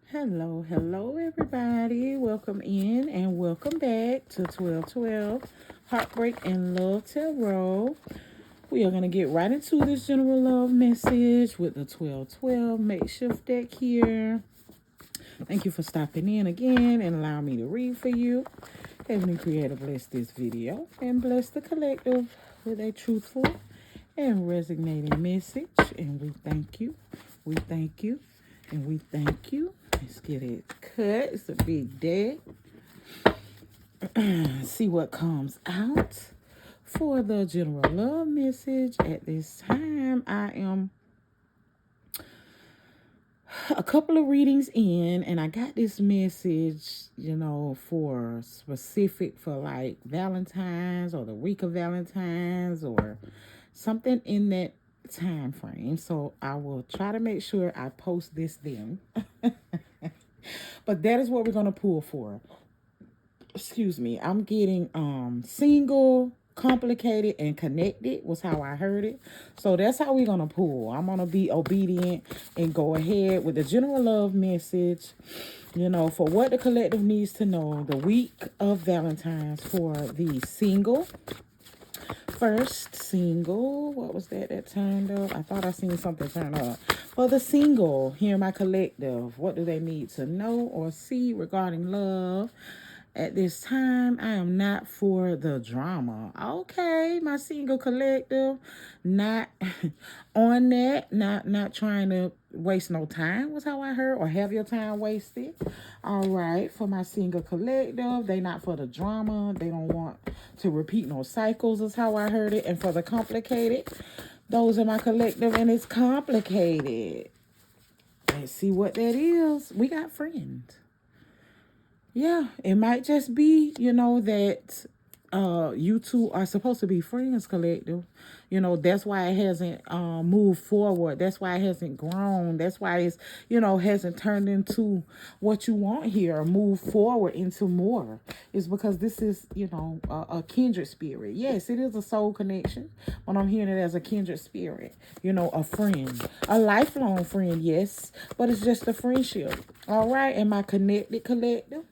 Hello, everybody. Welcome in and welcome back to 1212 Heartbreak and Love Tarot. We are going to get right into this general love message with the 1212 makeshift deck here. Thank you for stopping in again and allowing me to read for you. Heavenly Creator, bless this video and bless the collective with a truthful and resonating message. And we thank you. We thank you. And we thank you. Let's get it cut. It's a big day. See what comes out for the general love message. At this time, I am a couple of readings in, and I got this message, for specific for like Valentine's or the week of Valentine's or something in that time frame. So I will try to make sure I post this then. But that is what we're going to pull for. Excuse me. I'm getting single, complicated, and connected was how I heard it. So that's how we're going to pull. I'm going to be obedient and go ahead with the general love message, for what the collective needs to know the week of Valentine's for the single. First single, what was that turned up? I thought I seen something turn up. For the single, here my collective, what do they need to know or see regarding love? At this time, I am not for the drama. Okay, my single collective, not on that, not trying to waste no time was how I heard, or have your time wasted. All right, for my single collective, they not for the drama. They don't want to repeat no cycles is how I heard it. And for the complicated, those are my collective, and it's complicated. Let's see what that is. We got friends. Yeah, it might just be, that you two are supposed to be friends, collective. That's why it hasn't moved forward. That's why it hasn't grown. That's why it's, hasn't turned into what you want here or move forward into more. It's because this is, a kindred spirit. Yes, it is a soul connection, but I'm hearing it as a kindred spirit, a friend, a lifelong friend, yes, but it's just a friendship. All right, am I connected, collective?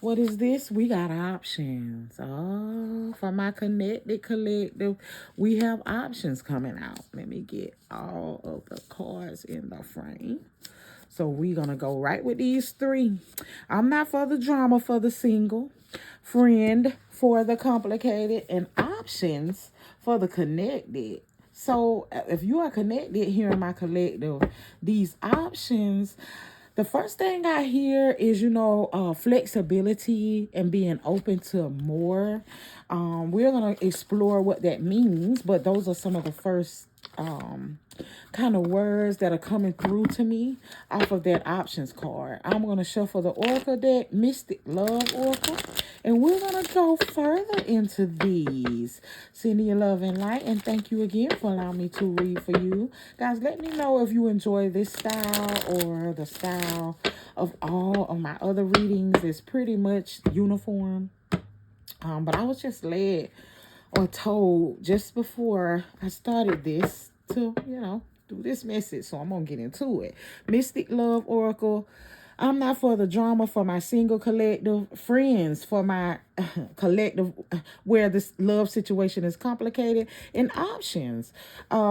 What is this? We got options. Oh, for my connected collective, we have options coming out. Let me get all of the cards in the frame. So we're going to go right with these three. I'm not for the drama for the single, friend for the complicated, and options for the connected. So if you are connected here in my collective, these options, the first thing I hear is, flexibility and being open to more. We're going to explore what that means, but those are some of the first kind of words that are coming through to me off of that options card. I'm going to shuffle the Oracle deck, Mystic Love Oracle, and we're going to go further into these. Sending you love and light, and thank you again for allowing me to read for you. Guys, let me know if you enjoy this style or the style of all of my other readings. It's pretty much uniform. But I was just led or told just before I started this to, do this message. So I'm going to get into it. Mystic Love Oracle. I'm not for the drama for my single collective, friends for my collective where this love situation is complicated, and options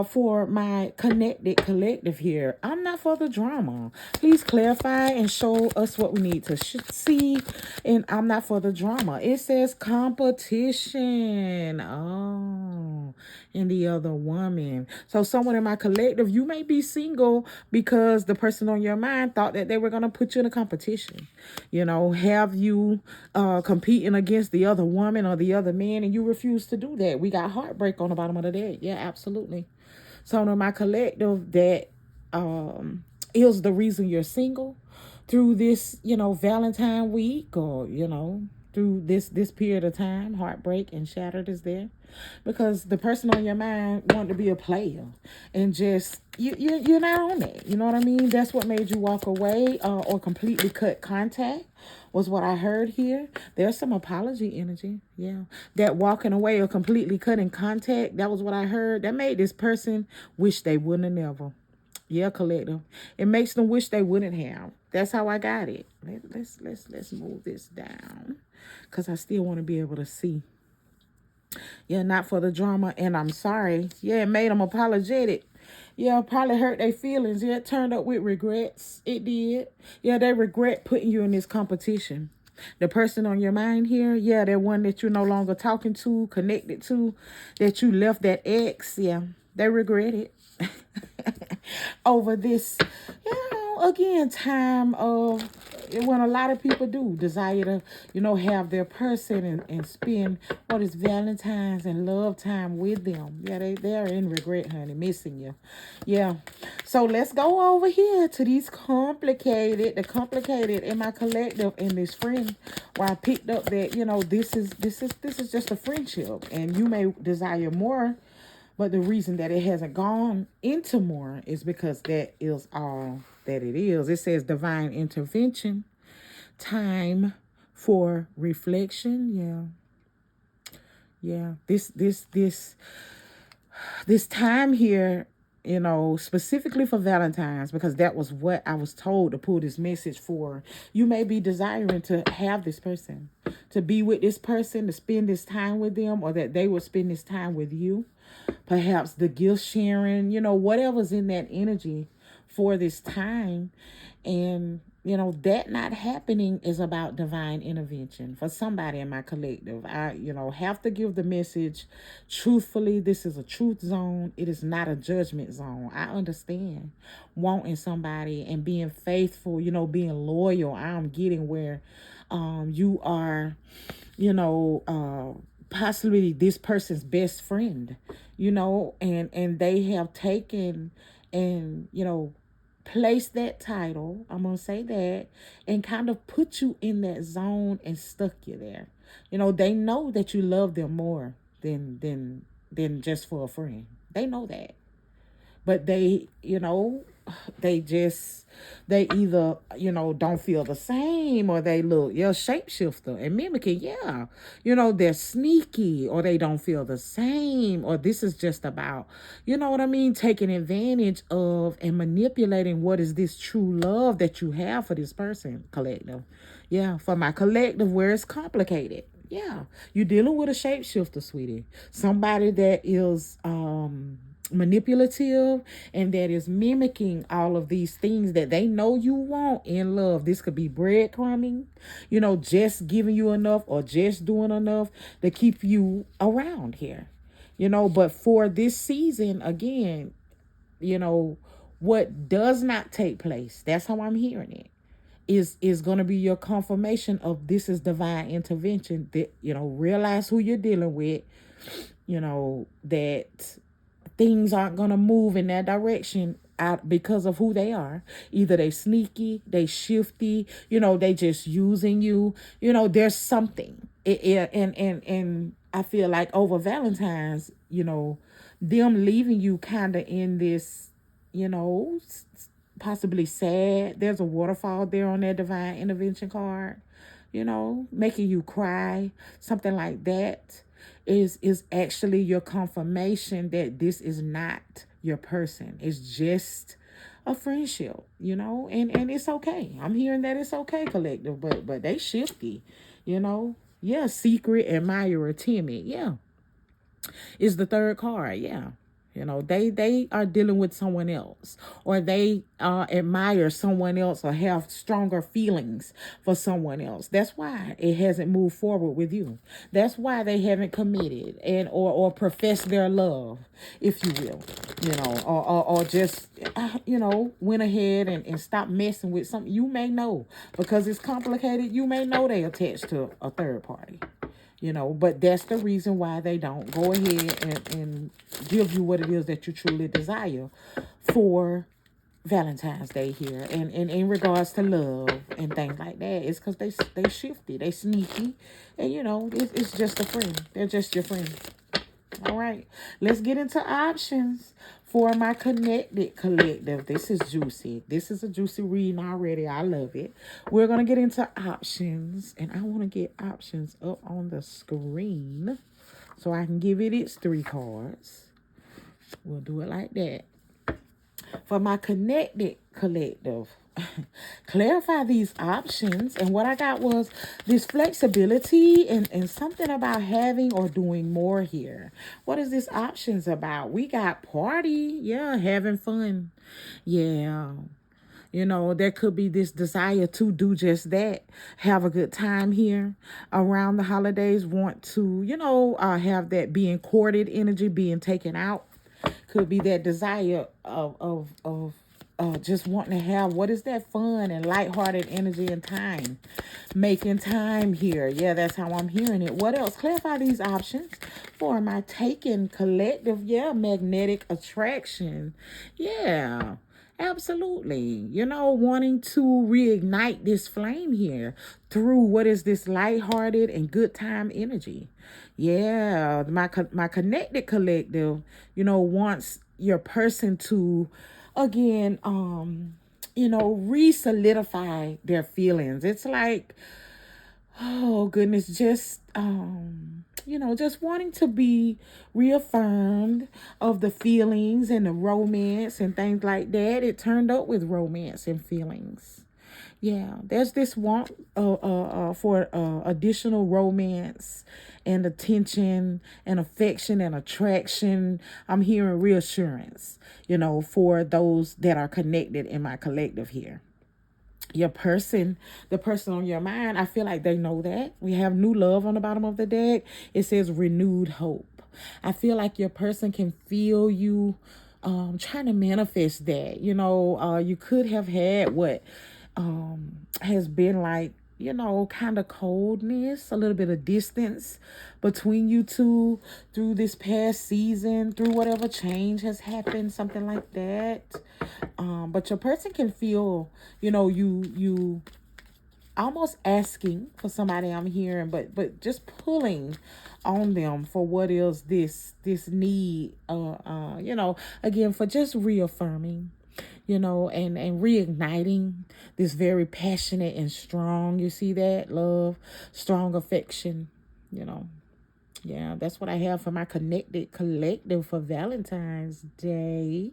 for my connected collective here. I'm not for the drama. Please clarify and show us what we need to see. And I'm not for the drama. It says competition. Oh, and the other woman. So someone in my collective, you may be single because the person on your mind thought that they were going to put you in a competition. Have you competing against the other woman or the other man, and you refuse to do that. We got heartbreak on the bottom of the deck. Yeah, absolutely. So in my collective, that is the reason you're single through this, Valentine week, or through this period of time. Heartbreak and shattered is there because the person on your mind wanted to be a player and just you're not on that. You know what I mean? That's what made you walk away or completely cut contact was what I heard here. There's some apology energy. Yeah, that walking away or completely cutting contact, that was what I heard. That made this person wish they wouldn't have never. Yeah, collective. It makes them wish they wouldn't have. That's how I got it. Let's move this down, cause I still want to be able to see. Yeah, not for the drama, and I'm sorry. Yeah, it made them apologetic. Yeah, probably hurt their feelings. Yeah, it turned up with regrets. It did. Yeah, they regret putting you in this competition. The person on your mind here, yeah, that one that you're no longer talking to, connected to, that you left that ex, yeah, they regret it. Over this, again, time of when a lot of people do desire to, have their person and spend what is Valentine's and love time with them. Yeah, they're in regret, honey, missing you. Yeah. So let's go over here to these the complicated in my collective in this friend, where I picked up that, this is just a friendship, and you may desire more, but the reason that it hasn't gone into more is because that is all that it is. It says divine intervention, time for reflection. Yeah. Yeah. This time here, specifically for Valentine's, because that was what I was told to pull this message for. You may be desiring to have this person, to be with this person, to spend this time with them, or that they will spend this time with you. Perhaps the gift sharing, whatever's in that energy for this time. And, that not happening is about divine intervention for somebody in my collective. I, have to give the message truthfully. This is a truth zone. It is not a judgment zone. I understand wanting somebody and being faithful, being loyal. I'm getting where you are, possibly this person's best friend, and they have taken and, place that title, I'm gonna say that, and kind of put you in that zone and stuck you there. They know that you love them more than just for a friend. They know that. But they either, don't feel the same, or they look, shapeshifter and mimicking, they're sneaky, or they don't feel the same, or this is just about, what I mean, taking advantage of and manipulating what is this true love that you have for this person, collective. Yeah, for my collective, where it's complicated. Yeah, you're dealing with a shapeshifter, sweetie. Somebody that is manipulative and that is mimicking all of these things that they know you want in love. This could be breadcrumbing, just giving you enough or just doing enough to keep you around here. But for this season, again, what does not take place, that's how I'm hearing it, is going to be your confirmation of this is divine intervention. That, realize who you're dealing with, that things aren't going to move in that direction out because of who they are. Either they sneaky, they shifty, they just using you. There's something. And I feel like over Valentine's, them leaving you kind of in this, possibly sad. There's a waterfall there on their divine intervention card, making you cry, something like that is actually your confirmation that this is not your person. It's just a friendship, and it's okay. I'm hearing that it's okay, collective, but they shifty, Yeah, secret, admirer, timid. Yeah, is the third card. Yeah. They are dealing with someone else, or they admire someone else, or have stronger feelings for someone else. That's why it hasn't moved forward with you. That's why they haven't committed and or professed their love, if you will, or just, went ahead and stopped messing with something. You may know, because it's complicated. You may know they attached to a third party. But that's the reason why they don't go ahead and give you what it is that you truly desire for Valentine's Day here. And in regards to love and things like that, it's because they shifty, they sneaky, and it's just a friend. They're just your friend. All right, let's get into options for my connected collective. This is juicy. This is a juicy reading already. I love it. We're going to get into options, and I want to get options up on the screen so I can give it its 3 cards. We'll do it like that. For my connected collective, clarify these options. And what I got was this flexibility and something about having or doing more here. What is this options about? We got party, yeah, having fun. Yeah. There could be this desire to do just that, have a good time here around the holidays, want to, have that being courted energy, being taken out. Could be that desire of just wanting to have what is that fun and lighthearted energy and time. Making time here. Yeah, that's how I'm hearing it. What else? Clarify these options for my taken collective. Yeah, magnetic attraction. Yeah. Absolutely. Wanting to reignite this flame here through what is this lighthearted and good time energy. Yeah, my connected collective, wants your person to again re-solidify their feelings. It's like, oh goodness, just just wanting to be reaffirmed of the feelings and the romance and things like that. It turned up with romance and feelings. Yeah, there's this want for additional romance and attention and affection and attraction. I'm hearing reassurance, for those that are connected in my collective here. Your person, the person on your mind, I feel like they know that. We have new love on the bottom of the deck. It says renewed hope. I feel like your person can feel you trying to manifest that. You could have had what has been like, kind of coldness, a little bit of distance between you two through this past season, through whatever change has happened, something like that. But your person can feel, you almost asking for somebody, I'm hearing, but just pulling on them for what is this need, again, for just reaffirming, and reigniting this very passionate and strong, you see that, love, strong affection, Yeah, that's what I have for my connected collective for Valentine's Day.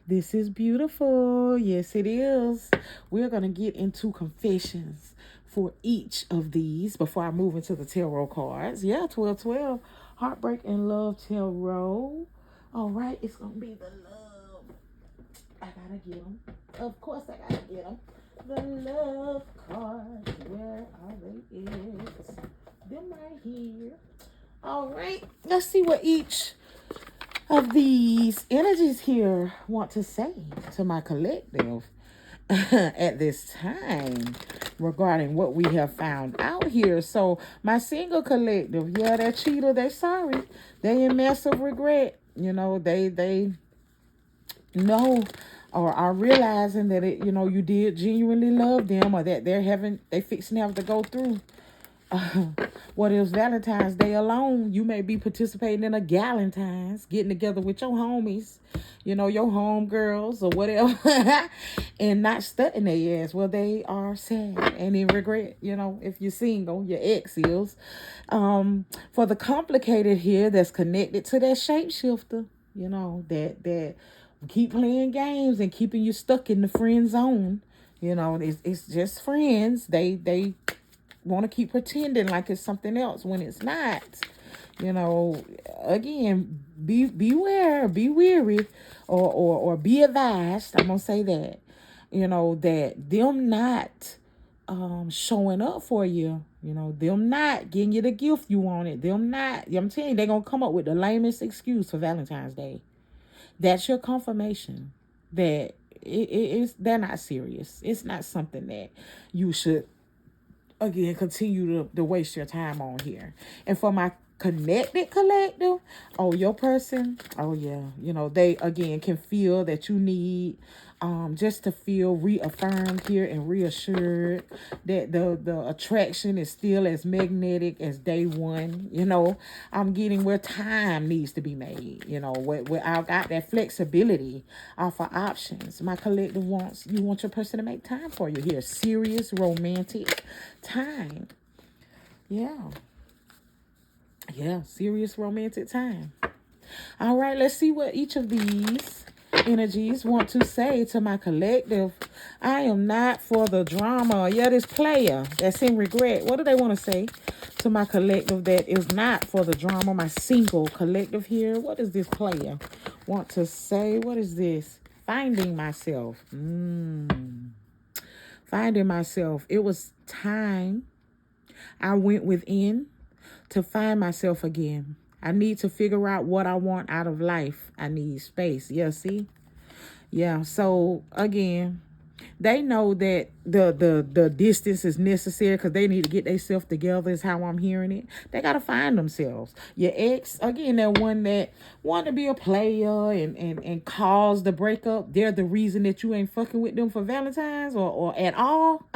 This is beautiful. Yes, it is. We're going to get into confessions for each of these before I move into the tarot cards. Yeah, 1212. Heartbreak and Love Tarot. All right, it's going to be the love. I got to get them. Of course, I got to get them. The love cards. Where are they? Is them right here. All right, let's see what each of these energies here want to say to my collective at this time regarding what we have found out here. So my single collective, yeah, that cheater, they sorry. They in massive regret. They know or are realizing that you did genuinely love them, or that they fixing to have to go through what is Valentine's Day alone. You may be participating in a Galentine's, getting together with your homies, your homegirls or whatever, and not stunting their ass. Well, they are sad and in regret, if you're single, your ex is. For the complicated here that's connected to that shapeshifter, that keep playing games and keeping you stuck in the friend zone. It's just friends. They want to keep pretending like it's something else when it's not. Again, beware, be weary, or be advised. I'm gonna say that. That them not showing up for you. Them not getting you the gift you wanted. Them not. I'm telling you, they're gonna come up with the lamest excuse for Valentine's Day. That's your confirmation that they're not serious. It's not something that you should, again, continue to waste your time on here. And for my connected collective, your person, they again can feel that you need just to feel reaffirmed here and reassured that the attraction is still as magnetic as day one. I'm getting where time needs to be made, where I got that flexibility for options. My collective you want your person to make time for you here. Serious romantic time. Yeah, serious romantic time. All right, let's see what each of these energies want to say to my collective, I am not for the drama. Yeah, this player that's in regret. What do they want to say to my collective that is not for the drama? My single collective here. What does this player want to say? What is this? Finding myself. Finding myself. It was time I went within to find myself again. I need to figure out what I want out of life. I need space. Yeah, see? Yeah. So again, they know that the distance is necessary because they need to get themselves together is how I'm hearing it. They gotta find themselves. Your ex, again, that one that wanted to be a player and cause the breakup, they're the reason that you ain't fucking with them for Valentine's or at all.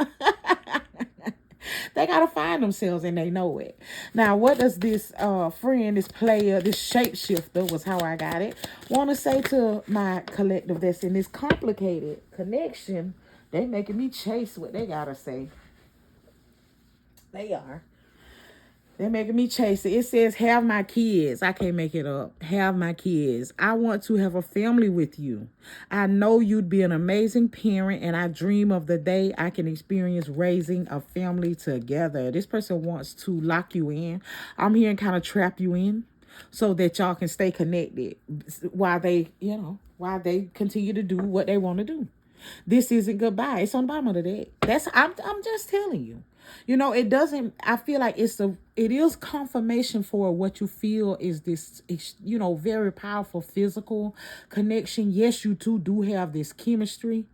They gotta find themselves and they know it. Now, what does this friend, this player, this shapeshifter was how I got it, want to say to my collective that's in this complicated connection? They making me chase what they gotta say. They are. They're making me chase it. It says, have my kids. I can't make it up. Have my kids. I want to have a family with you. I know you'd be an amazing parent, and I dream of the day I can experience raising a family together. This person wants to lock you in. I'm here and kind of trap you in so that y'all can stay connected while while they continue to do what they want to do. This isn't goodbye. It's on the bottom of the deck. I'm just telling you. It doesn't, I feel like it is confirmation for what you feel is this, very powerful physical connection. Yes, you two do have this chemistry,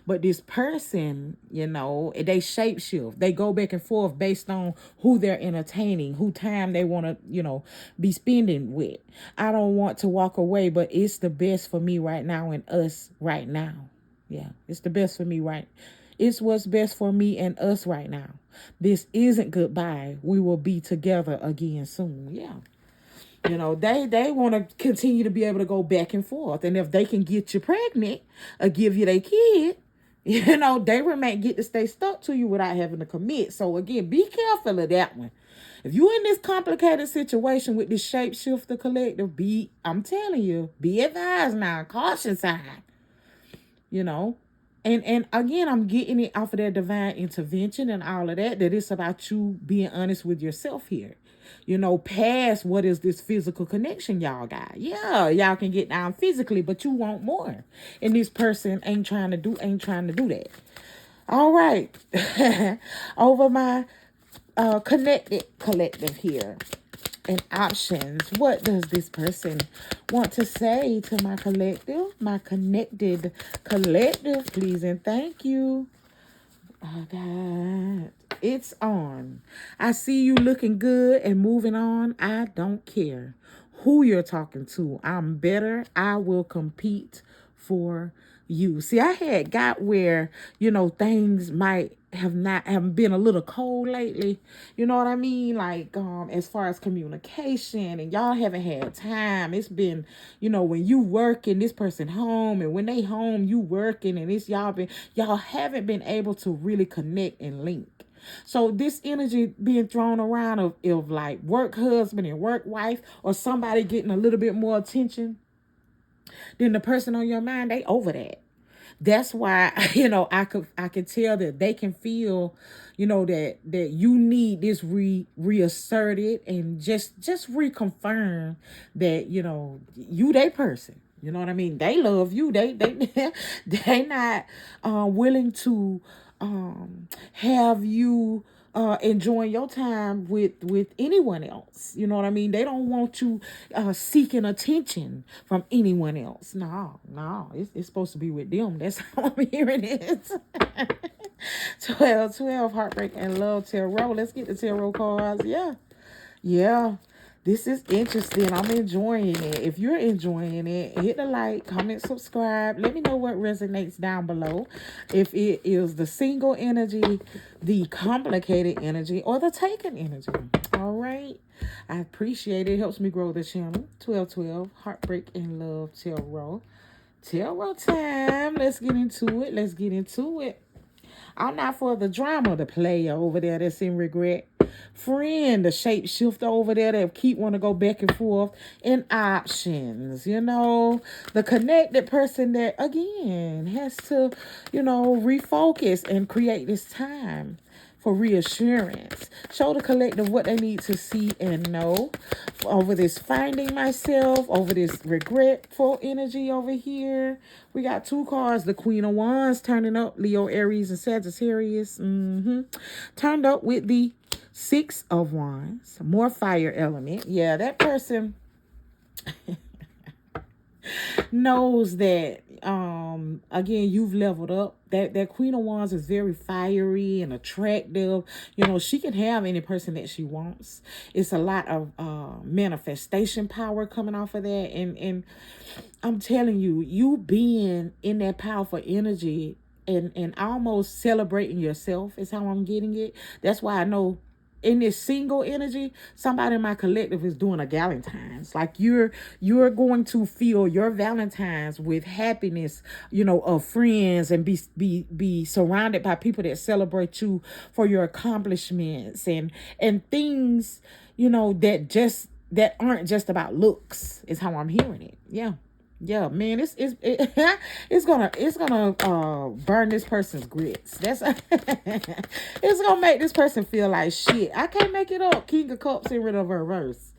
but this person, they shapeshift. They go back and forth based on who they're entertaining, who time they want to, be spending with. I don't want to walk away, but it's the best for me right now and us right now. Yeah, it's the best for me, right? It's what's best for me and us right now. This isn't goodbye. We will be together again soon. Yeah. They want to continue to be able to go back and forth. And if they can get you pregnant or give you their kid, they might get to stay stuck to you without having to commit. So again, be careful of that one. If you're in this complicated situation with this shapeshifter collective, I'm telling you, be advised now, caution sign. And again, I'm getting it off of that divine intervention and all of that it's about you being honest with yourself here. Past what is this physical connection y'all got. Yeah, y'all can get down physically, but you want more. And this person ain't trying to do that. All right. Over my connected collective here. And options. What does this person want to say to my collective? My connected collective, please and thank you. Oh, God. It's on. I see you looking good and moving on. I don't care who you're talking to. I'm better. I will compete for you. See, I had got where, things might have been a little cold lately. You know what I mean? Like, as far as communication, and y'all haven't had time. It's been, when you working, this person home, and when they home, you working, and y'all haven't been able to really connect and link. So this energy being thrown around of like work husband and work wife, or somebody getting a little bit more attention than the person on your mind, they over that. That's why, I could tell that they can feel, that you need this reasserted and just reconfirm that, you they person. You know what I mean? They love you. They they not willing to have you enjoying your time with anyone else. You know what I mean? They don't want you seeking attention from anyone else. No, it's supposed to be with them. That's how I'm hearing it. 12 heartbreak and love tarot. Let's get the tarot cards. Yeah. This is interesting. I'm enjoying it. If you're enjoying it, hit the like, comment, subscribe. Let me know what resonates down below. If it is the single energy, the complicated energy, or the taken energy. All right. I appreciate it. It helps me grow the channel. 12 heartbreak and love tarot. Tarot time. Let's get into it. I'm not for the drama, the player over there that's in regret. friend, the shapeshifter over there that keep want to go back and forth, and options, the connected person that again has to, refocus and create this time for reassurance. Show the collective what they need to see and know over this finding myself, over this regretful energy over here. We got 2 cards, the Queen of Wands turning up, Leo, Aries, and Sagittarius. Turned up with the 6 of Wands, more fire element. Yeah, that person knows that again, you've leveled up. That Queen of Wands is very fiery and attractive. She can have any person that she wants. It's a lot of manifestation power coming off of that, and I'm telling you, you being in that powerful energy and almost celebrating yourself is how I'm getting it. That's why I know in this single energy, somebody in my collective is doing a Valentine's. Like you're going to feel your Valentine's with happiness, of friends, and be surrounded by people that celebrate you for your accomplishments and things, that aren't just about looks, is how I'm hearing it. Yeah, man, it's gonna burn this person's grits. That's it's gonna make this person feel like shit. I can't make it up. King of Cups in reverse.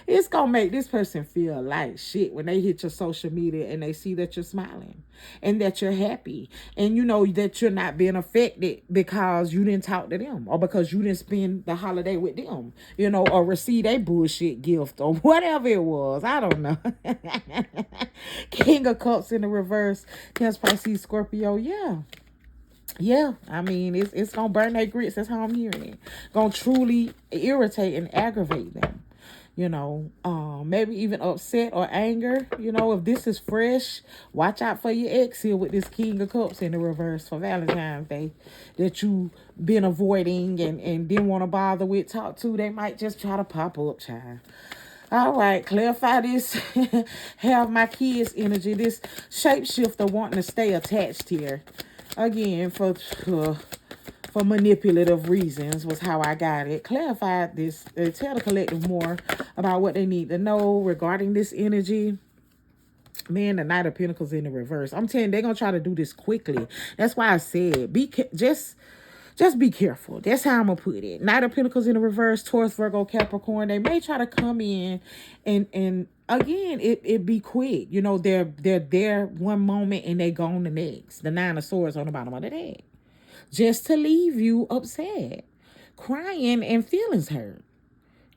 It's gonna make this person feel like shit when they hit your social media and they see that you're smiling and that you're happy, and that you're not being affected because you didn't talk to them or because you didn't spend the holiday with them, or receive a bullshit gift or whatever it was. I don't know. King of Cups in the reverse. Cancer, Pisces, Scorpio. Yeah, I mean, it's gonna burn their grits. That's how I'm hearing it. Gonna truly irritate and aggravate them. Maybe even upset or anger. If this is fresh, watch out for your ex here with this King of Cups in the reverse for Valentine's Day that you been avoiding and didn't want to bother with, talk to. They might just try to pop up, child. All right, clarify this. Have my kids' energy. This shapeshifter wanting to stay attached here. Again, for manipulative reasons was how I got it. Clarify this. Tell the collective more about what they need to know regarding this energy. Man, the Knight of Pentacles in the reverse. I'm telling you, they're going to try to do this quickly. That's why I said, just be careful. That's how I'm going to put it. Knight of Pentacles in the reverse, Taurus, Virgo, Capricorn. They may try to come in and again, it be quick. They're there one moment and they gone the next. The 9 of Swords on the bottom of the deck. Just to leave you upset, crying, and feelings hurt.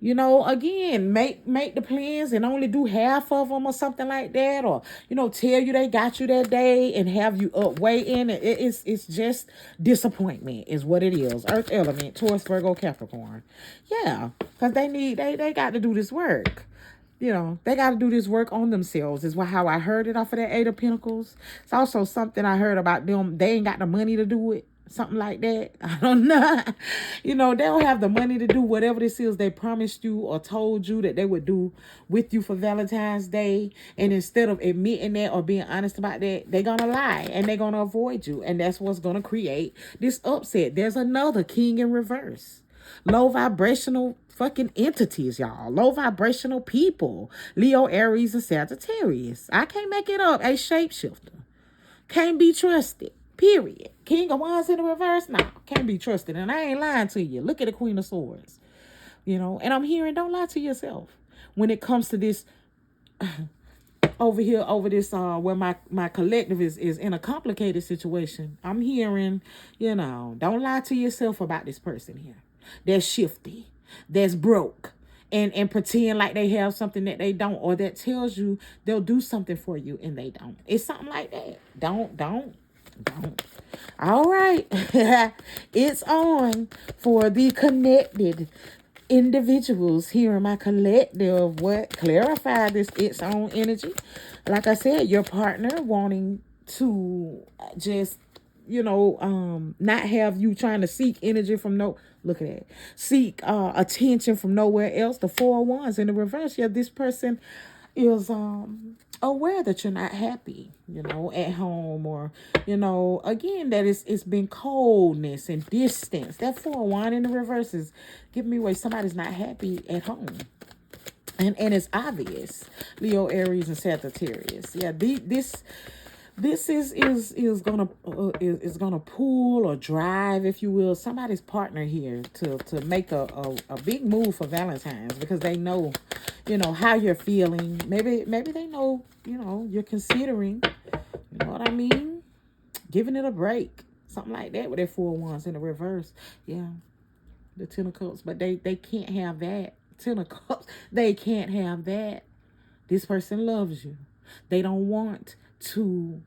Again, make the plans and only do half of them or something like that, or tell you they got you that day and have you up waiting. It's just disappointment is what it is. Earth element, Taurus, Virgo, Capricorn. Yeah, because they got to do this work. They got to do this work on themselves is how I heard it off of that 8 of Pentacles. It's also something I heard about them. They ain't got the money to do it. Something like that. I don't know. They don't have the money to do whatever this is they promised you or told you that they would do with you for Valentine's Day. And instead of admitting that or being honest about that, they're going to lie and they're going to avoid you. And that's what's going to create this upset. There's another King in reverse. Low vibrational fucking entities, y'all. Low vibrational people. Leo, Aries, and Sagittarius. I can't make it up. A shapeshifter. Can't be trusted. Period. King of Wands in the reverse? No, can't be trusted. And I ain't lying to you. Look at the Queen of Swords. And I'm hearing, don't lie to yourself. When it comes to this, over this, where my collective is in a complicated situation, I'm hearing, don't lie to yourself about this person here. That's shifty. That's broke. And pretend like they have something that they don't, or that tells you they'll do something for you and they don't. It's something like that. Don't. All right. It's on for the connected individuals here in my collective. What clarify this its own energy. Like I said, your partner wanting to just not have you trying to seek energy from look at that, seek attention from nowhere else. The 4 of Wands in the reverse. Yeah, this person is aware that you're not happy, at home, or, again, that it's been coldness and distance. That 4-1 in the reverse is giving me away somebody's not happy at home. And it's obvious. Leo, Aries, and Sagittarius. Yeah, this is gonna pull or drive, if you will, somebody's partner here to make a big move for Valentine's, because they know, how you're feeling. Maybe they know, you're considering, you know what I mean, giving it a break, something like that, with their 4-1s in the reverse. Yeah, the 10 of Cups, but they can't have that. 10 of Cups, they can't have that. This person loves you. They don't want to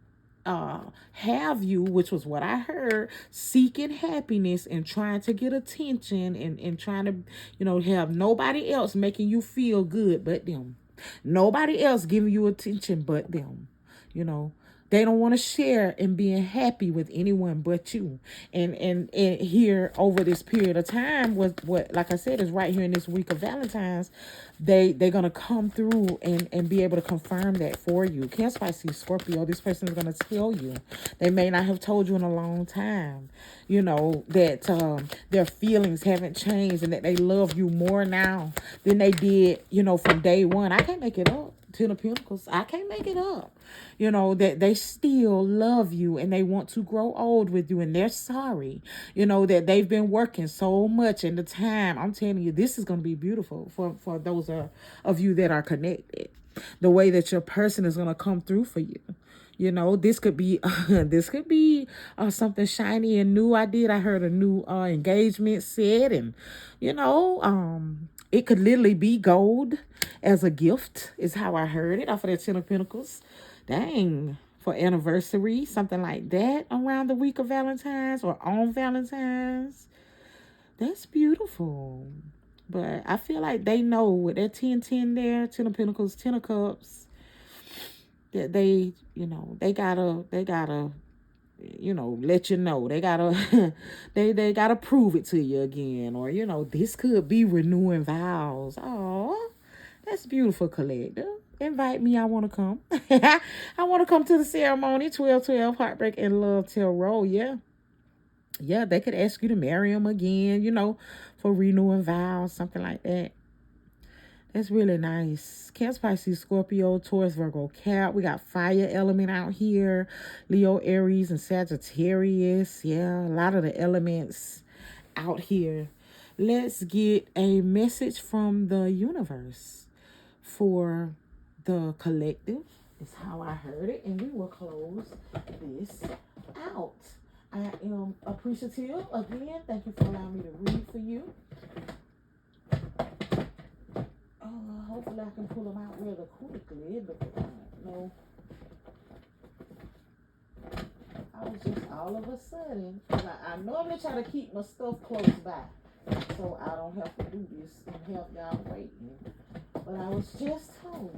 have you, which was what I heard, seeking happiness and trying to get attention, and trying to, have nobody else making you feel good but them. Nobody else giving you attention but them. You know, they don't want to share in being happy with anyone but you. And here over this period of time, what like I said, is right here in this week of Valentine's, they're gonna come through and be able to confirm that for you. Cancer, Pisces, Scorpio, this person is gonna tell you. They may not have told you in a long time, that their feelings haven't changed, and that they love you more now than they did, from day one. I can't make it up. 10 of Pentacles, I can't make it up. That they still love you, and they want to grow old with you, and they're sorry, that they've been working so much, and the time, I'm telling you, this is going to be beautiful for those of you that are connected. The way that your person is going to come through for you. This could be something shiny and new. I heard a new engagement set, and it could literally be gold as a gift, is how I heard it off of that 10 of Pentacles. Dang, for anniversary, something like that around the week of Valentine's or on Valentine's. That's beautiful. But I feel like they know with that 10-10 there, 10 of Pentacles, 10 of Cups, that they gotta let you know. They gotta they gotta prove it to you again. Or, this could be renewing vows. Oh, that's beautiful, collective. Invite me. I want to come. I want to come to the ceremony. 12/12, Heartbreak and Love Tarot. Yeah. Yeah, they could ask you to marry them again, for renewing vows, something like that. That's really nice. Cancer, Pisces, Scorpio, Taurus, Virgo, Cap. We got fire element out here. Leo, Aries, and Sagittarius. Yeah, a lot of the elements out here. Let's get a message from the universe for the collective. Is how I heard it. And we will close this out. I am appreciative. Again, thank you for allowing me to read for you. Hopefully I can pull them out rather quickly, but no. I was just all of a sudden, I normally try to keep my stuff close by, so I don't have to do this and have y'all waiting. But I was just told,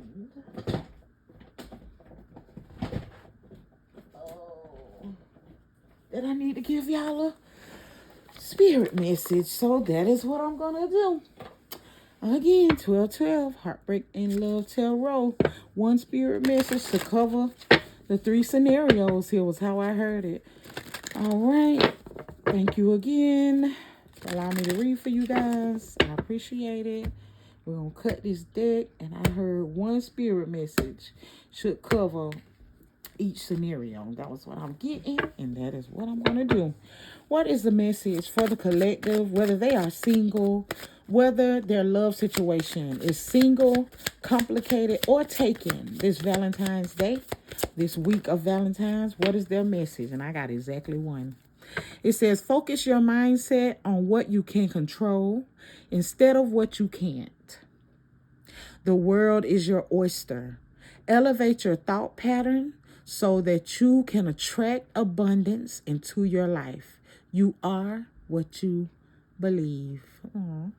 that I need to give y'all a spirit message, so that is what I'm gonna do. Again, 12/12, Heartbreak and Love Tarot. One spirit message to cover the 3 scenarios here was how I heard it. All right. Thank you again for allowing me to read for you guys. I appreciate it. We're going to cut this deck, and I heard one spirit message should cover each scenario. That was what I'm getting, and that is what I'm going to do. What is the message for the collective, whether they are single, whether their love situation is single, complicated, or taken this Valentine's Day, this week of Valentine's? What is their message? And I got exactly one. It says, focus your mindset on what you can control instead of what you can't. The world is your oyster. Elevate your thought pattern so that you can attract abundance into your life. You are what you believe. Aww.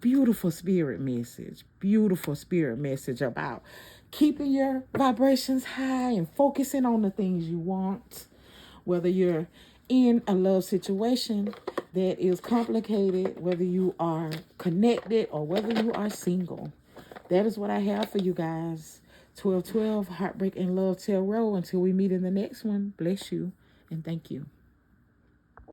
Beautiful spirit message. Beautiful spirit message about keeping your vibrations high and focusing on the things you want. Whether you're in a love situation that is complicated, whether you are connected or whether you are single. That is what I have for you guys. 1212, Heartbreak and Love Tarot. Until we meet in the next one, bless you and thank you.